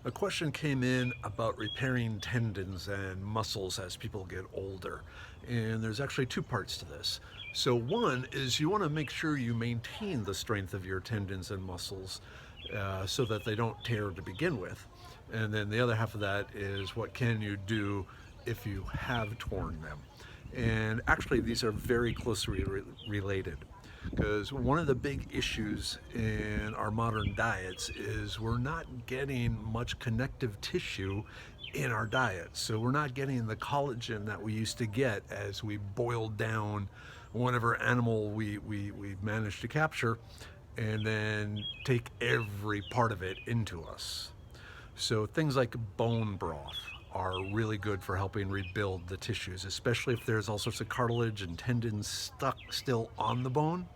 A question came in about repairing tendons and muscles as people get older. And there's actually two parts to this. So, one is you want to make sure you maintain the strength of your tendons and muscles so that they don't tear to begin with. And then the other half of that is what can you do if you have torn them? And actually, these are very closely related because one of the big issues in our modern diets is we're not getting much connective tissue in our diet. So we're not getting the collagen that we used to get as we boiled down whatever animal we managed to capture and then take every part of it into us. So things like bone broth are really good for helping rebuild the tissues, especially if there's all sorts of cartilage and tendons stuck still on the bone,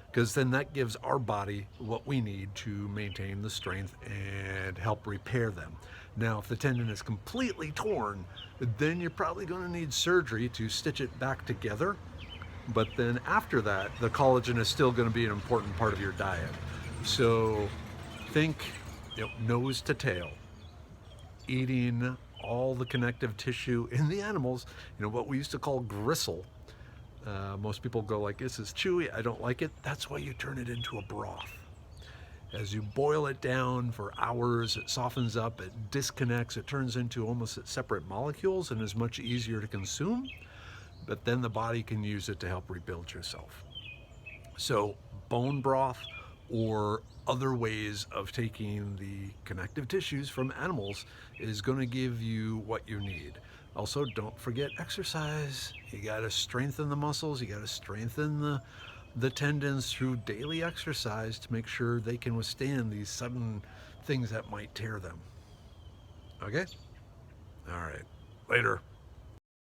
because then that gives our body what we need to maintain the strength and help repair them. Now, if the tendon is completely torn, then you're probably going to need surgery to stitch it back together. But then after that, the collagen is still going to be an important part of your diet. So think, nose to tail, eating all the connective tissue in the animals, what we used to call gristle. Most people go like, this is chewy, I don't like it. That's why you turn it into a broth. As you boil it down for hours, it softens up, it disconnects, it turns into almost separate molecules and is much easier to consume. But then the body can use it to help rebuild yourself. So bone broth or other ways of taking the connective tissues from animals is going to give you what you need. Also, don't forget exercise. You got to strengthen the muscles, you got to strengthen the tendons through daily exercise to make sure they can withstand these sudden things that might tear them. Okay? All right. Later.